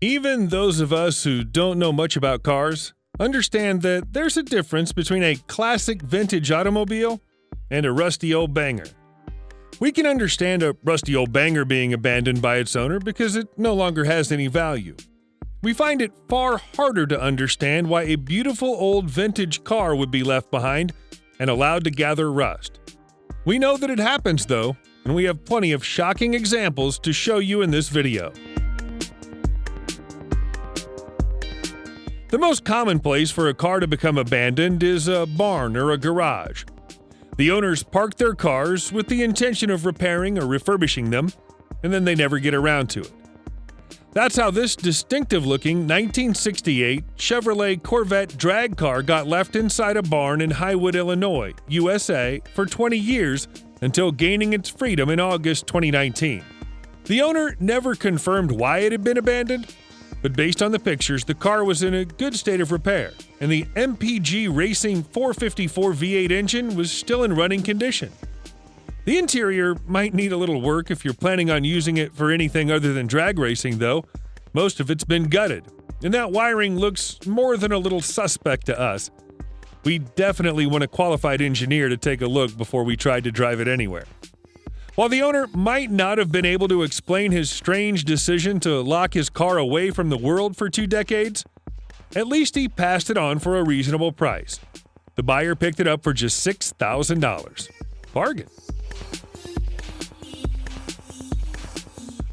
Even those of us who don't know much about cars understand that there's a difference between a classic vintage automobile and a rusty old banger. We can understand a rusty old banger being abandoned by its owner because it no longer has any value. We find it far harder to understand why a beautiful old vintage car would be left behind and allowed to gather rust. We know that it happens though, and we have plenty of shocking examples to show you in this video. The most common place for a car to become abandoned is a barn or a garage. The owners park their cars with the intention of repairing or refurbishing them, and then they never get around to it. That's how this distinctive-looking 1968 Chevrolet Corvette drag car got left inside a barn in Highwood, Illinois, USA, for 20 years until gaining its freedom in August 2019. The owner never confirmed why it had been abandoned, but based on the pictures, the car was in a good state of repair, and the MPG Racing 454 V8 engine was still in running condition. The interior might need a little work if you're planning on using it for anything other than drag racing, though. Most of it's been gutted, and that wiring looks more than a little suspect to us. We definitely want a qualified engineer to take a look before we try to drive it anywhere. While the owner might not have been able to explain his strange decision to lock his car away from the world for 2 decades, at least he passed it on for a reasonable price. The buyer picked it up for just $6,000. Bargain.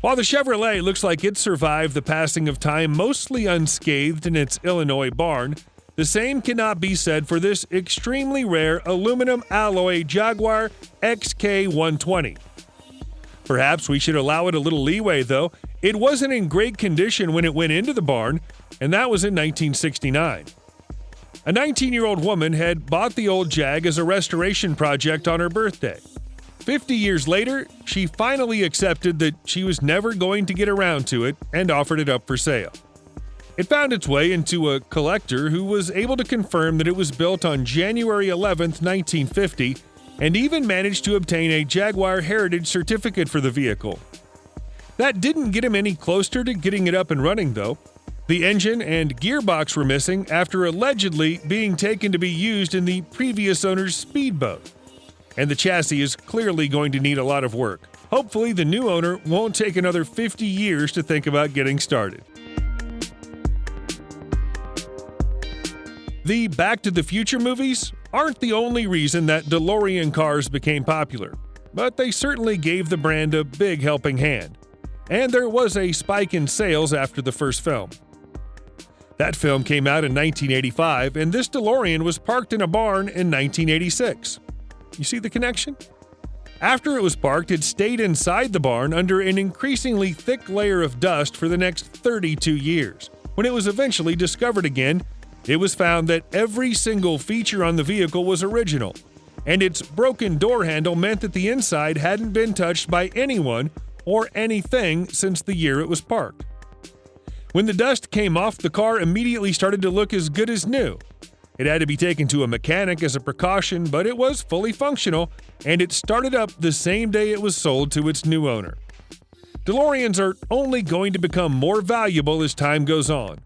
While the Chevrolet looks like it survived the passing of time mostly unscathed in its Illinois barn, the same cannot be said for this extremely rare aluminum alloy Jaguar XJ120. Perhaps we should allow it a little leeway, though. It wasn't in great condition when it went into the barn, and that was in 1969. A 19-year-old woman had bought the old Jag as a restoration project on her birthday. 50 years later, she finally accepted that she was never going to get around to it and offered it up for sale. It found its way into a collector who was able to confirm that it was built on January 11, 1950, and even managed to obtain a Jaguar Heritage certificate for the vehicle. That didn't get him any closer to getting it up and running, though. The engine and gearbox were missing after allegedly being taken to be used in the previous owner's speedboat. And the chassis is clearly going to need a lot of work. Hopefully, the new owner won't take another 50 years to think about getting started. The Back to the Future movies aren't the only reason that DeLorean cars became popular, but they certainly gave the brand a big helping hand. And there was a spike in sales after the first film. That film came out in 1985, and this DeLorean was parked in a barn in 1986. You see the connection? After it was parked, it stayed inside the barn under an increasingly thick layer of dust for the next 32 years. When it was eventually discovered again, it was found that every single feature on the vehicle was original, and its broken door handle meant that the inside hadn't been touched by anyone or anything since the year it was parked. When the dust came off, the car immediately started to look as good as new. It had to be taken to a mechanic as a precaution, but it was fully functional, and it started up the same day it was sold to its new owner. DeLoreans are only going to become more valuable as time goes on.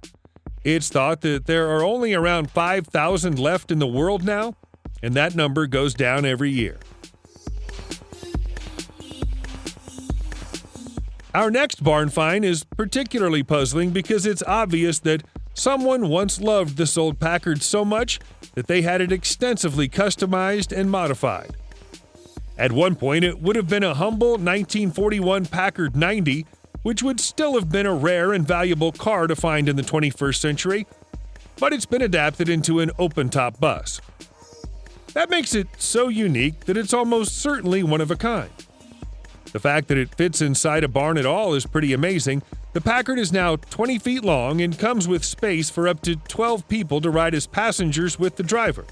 It's thought that there are only around 5,000 left in the world now, and that number goes down every year. Our next barn find is particularly puzzling because it's obvious that someone once loved this old Packard so much that they had it extensively customized and modified. At one point, it would have been a humble 1941 Packard 90, which would still have been a rare and valuable car to find in the 21st century, but it's been adapted into an open-top bus. That makes it so unique that it's almost certainly one of a kind. The fact that it fits inside a barn at all is pretty amazing. The Packard is now 20 feet long and comes with space for up to 12 people to ride as passengers with the driver.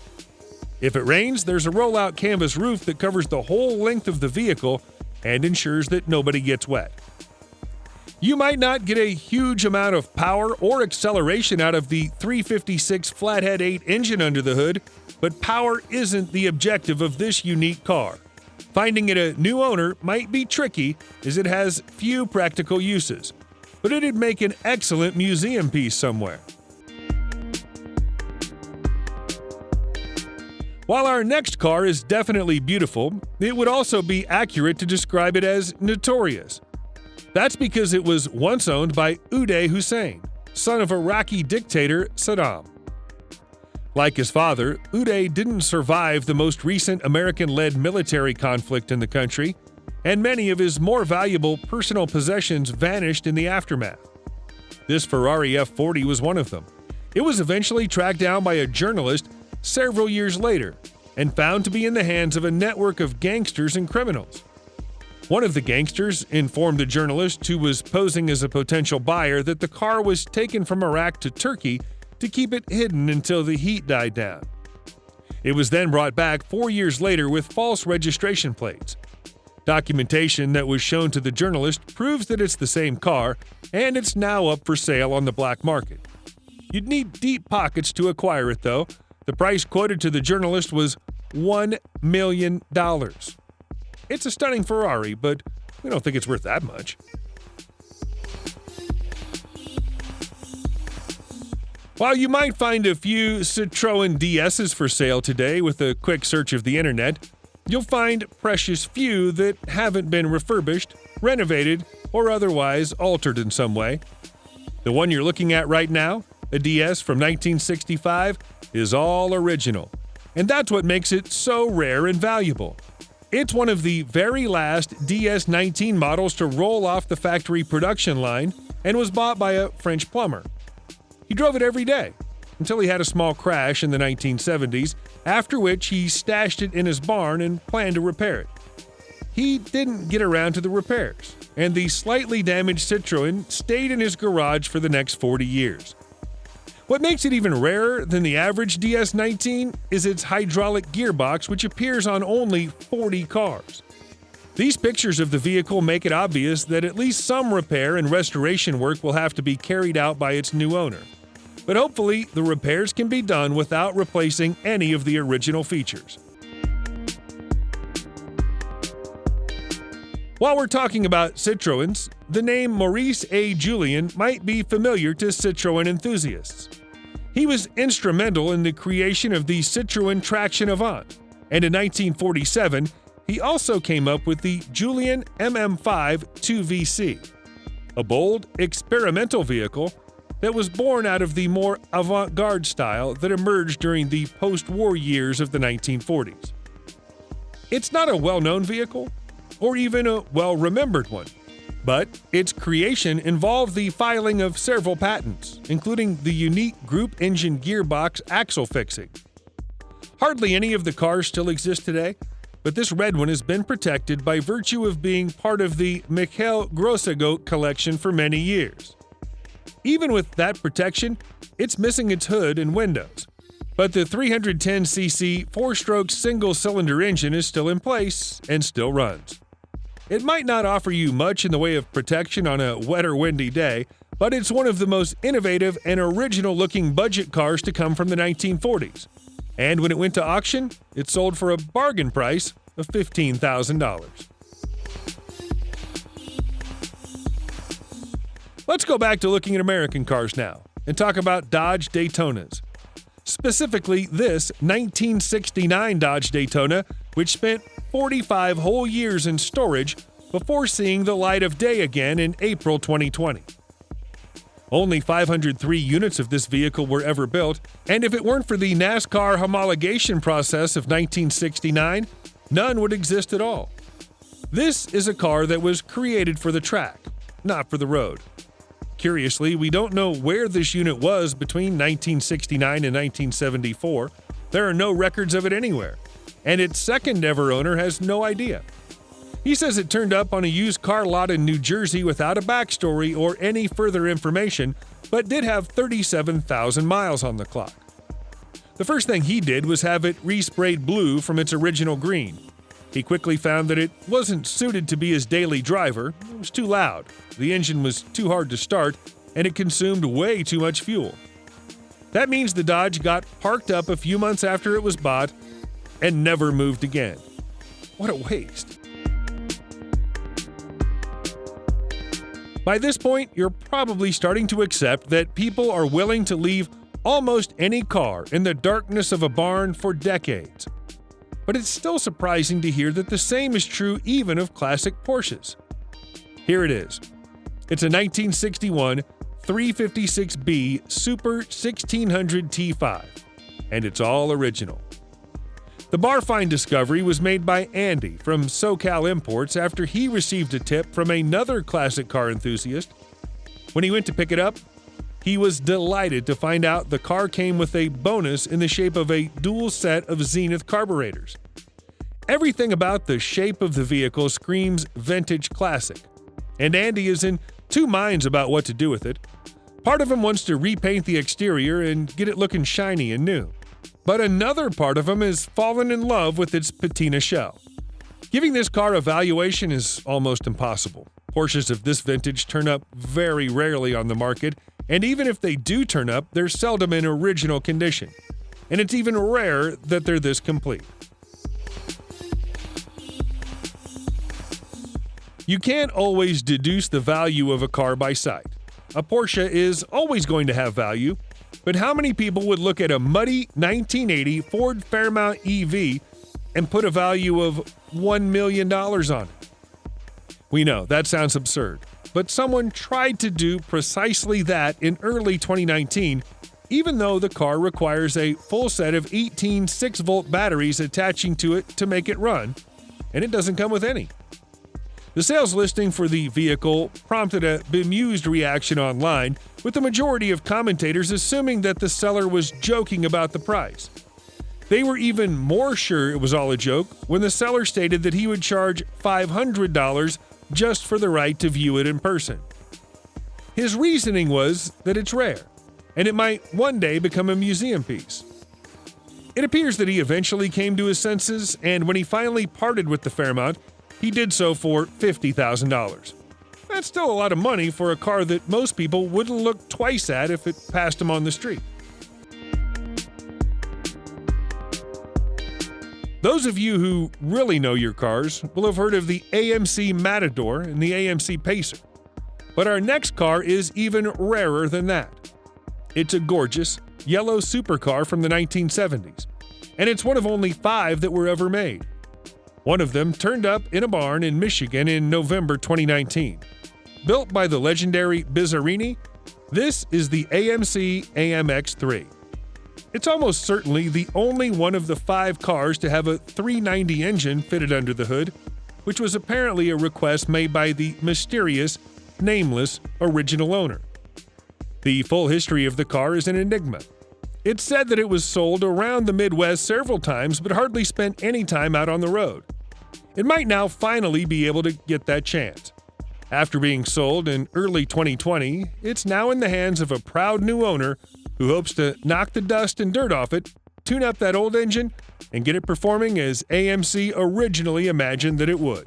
If it rains, there's a roll-out canvas roof that covers the whole length of the vehicle and ensures that nobody gets wet. You might not get a huge amount of power or acceleration out of the 356 Flathead 8 engine under the hood, but power isn't the objective of this unique car. Finding it a new owner might be tricky as it has few practical uses. but it'd make an excellent museum piece somewhere. While our next car is definitely beautiful, it would also be accurate to describe it as notorious. That's because it was once owned by Uday Hussein, son of Iraqi dictator Saddam. Like his father, Uday didn't survive the most recent American-led military conflict in the country, and many of his more valuable personal possessions vanished in the aftermath. This Ferrari F40 was one of them. It was eventually tracked down by a journalist several years later and found to be in the hands of a network of gangsters and criminals. One of the gangsters informed the journalist, who was posing as a potential buyer, that the car was taken from Iraq to Turkey to keep it hidden until the heat died down. It was then brought back 4 years later with false registration plates. Documentation that was shown to the journalist proves that it's the same car, and it's now up for sale on the black market. You'd need deep pockets to acquire it, though. The price quoted to the journalist was $1 million. It's a stunning Ferrari, but we don't think it's worth that much. While you might find a few Citroen DSs for sale today with a quick search of the internet, you'll find precious few that haven't been refurbished, renovated, or otherwise altered in some way. The one you're looking at right now, a DS from 1965, is all original, and that's what makes it so rare and valuable. It's one of the very last DS-19 models to roll off the factory production line and was bought by a French plumber. He drove it every day until he had a small crash in the 1970s, after which he stashed it in his barn and planned to repair it. He didn't get around to the repairs, and the slightly damaged Citroen stayed in his garage for the next 40 years. What makes it even rarer than the average DS-19 is its hydraulic gearbox, which appears on only 40 cars. These pictures of the vehicle make it obvious that at least some repair and restoration work will have to be carried out by its new owner. But hopefully, the repairs can be done without replacing any of the original features. While we're talking about Citroens, the name Maurice A. Julien might be familiar to Citroen enthusiasts. He was instrumental in the creation of the Citroen Traction Avant, and in 1947, he also came up with the Julien M5 2VC, a bold, experimental vehicle that was born out of the more avant-garde style that emerged during the post-war years of the 1940s. It's not a well-known vehicle, or even a well-remembered one, but its creation involved the filing of several patents, including the unique group engine gearbox axle fixing. Hardly any of the cars still exist today, but this red one has been protected by virtue of being part of the Michael Grossegoat collection for many years. Even with that protection, it's missing its hood and windows, but the 310cc four-stroke single-cylinder engine is still in place and still runs. It might not offer you much in the way of protection on a wet or windy day, but it's one of the most innovative and original-looking budget cars to come from the 1940s. And when it went to auction, it sold for a bargain price of $15,000. Let's go back to looking at American cars now and talk about Dodge Daytonas. Specifically, this 1969 Dodge Daytona, which spent 45 whole years in storage before seeing the light of day again in April 2020. Only 503 units of this vehicle were ever built, and if it weren't for the NASCAR homologation process of 1969, none would exist at all. This is a car that was created for the track, not for the road. Curiously, we don't know where this unit was between 1969 and 1974. There are no records of it anywhere, and its second ever owner has no idea. He says it turned up on a used car lot in New Jersey without a backstory or any further information, but did have 37,000 miles on the clock. The first thing he did was have it resprayed blue from its original green. He quickly found that it wasn't suited to be his daily driver. It was too loud, the engine was too hard to start, and it consumed way too much fuel. That means the Dodge got parked up a few months after it was bought and never moved again. What a waste. By this point, you're probably starting to accept that people are willing to leave almost any car in the darkness of a barn for decades. But it's still surprising to hear that the same is true even of classic Porsches. Here it is. It's a 1961 356B Super 1600 T5, and it's all original. The Barfine discovery was made by Andy from SoCal Imports after he received a tip from another classic car enthusiast. When he went to pick it up, he was delighted to find out the car came with a bonus in the shape of a dual set of Zenith carburetors. Everything about the shape of the vehicle screams vintage classic, and Andy is in two minds about what to do with it. Part of him wants to repaint the exterior and get it looking shiny and new, but another part of him has fallen in love with its patina shell. Giving this car a valuation is almost impossible. Porsches of this vintage turn up very rarely on the market, and even if they do turn up, they're seldom in original condition. And it's even rare that they're this complete. You can't always deduce the value of a car by sight. A Porsche is always going to have value, but how many people would look at a muddy 1980 Ford Fairmount EV and put a value of $1 million on it? We know that sounds absurd, but someone tried to do precisely that in early 2019, even though the car requires a full set of 18 6-volt batteries attaching to it to make it run, and it doesn't come with any. The sales listing for the vehicle prompted a bemused reaction online, with the majority of commentators assuming that the seller was joking about the price. They were even more sure it was all a joke when the seller stated that he would charge $500 just for the right to view it in person. His reasoning was that it's rare, and it might one day become a museum piece. It appears that he eventually came to his senses, and when he finally parted with the Fairmount, he did so for $50,000. That's still a lot of money for a car that most people wouldn't look twice at if it passed them on the street. Those of you who really know your cars will have heard of the AMC Matador and the AMC Pacer. But our next car is even rarer than that. It's a gorgeous, yellow supercar from the 1970s, and it's one of only 5 that were ever made. One of them turned up in a barn in Michigan in November 2019. Built by the legendary Bizzarini, this is the AMC AMX3. It's almost certainly the only one of the 5 cars to have a 390 engine fitted under the hood, which was apparently a request made by the mysterious, nameless original owner. The full history of the car is an enigma. It's said that it was sold around the Midwest several times but hardly spent any time out on the road. It might now finally be able to get that chance. After being sold in early 2020, it's now in the hands of a proud new owner who hopes to knock the dust and dirt off it, tune up that old engine, and get it performing as AMC originally imagined that it would.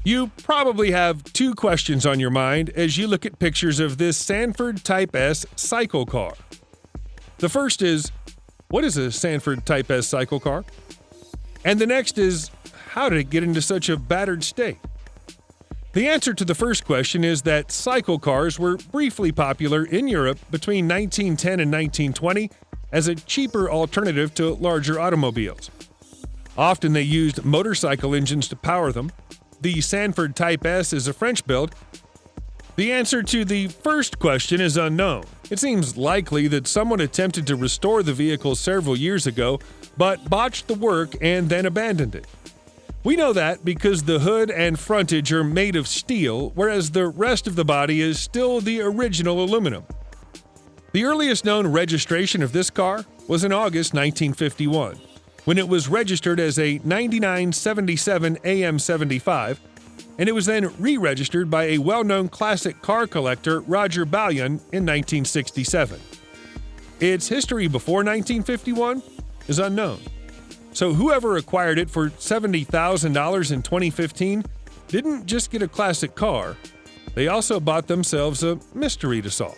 You probably have 2 questions on your mind as you look at pictures of this Sanford Type S cycle car. The first is, what is a Sanford Type S cycle car? And the next is, how did it get into such a battered state? The answer to the first question is that cycle cars were briefly popular in Europe between 1910 and 1920 as a cheaper alternative to larger automobiles. Often they used motorcycle engines to power them. The Sanford Type S is a French build. The answer to the first question is unknown. It seems likely that someone attempted to restore the vehicle several years ago, but botched the work and then abandoned it. We know that because the hood and frontage are made of steel, whereas the rest of the body is still the original aluminum. The earliest known registration of this car was in August 1951, when it was registered as a 9977 AM75, and it was then re-registered by a well-known classic car collector, Roger Ballion, in 1967. Its history before 1951 is unknown. So whoever acquired it for $70,000 in 2015 didn't just get a classic car, they also bought themselves a mystery to solve.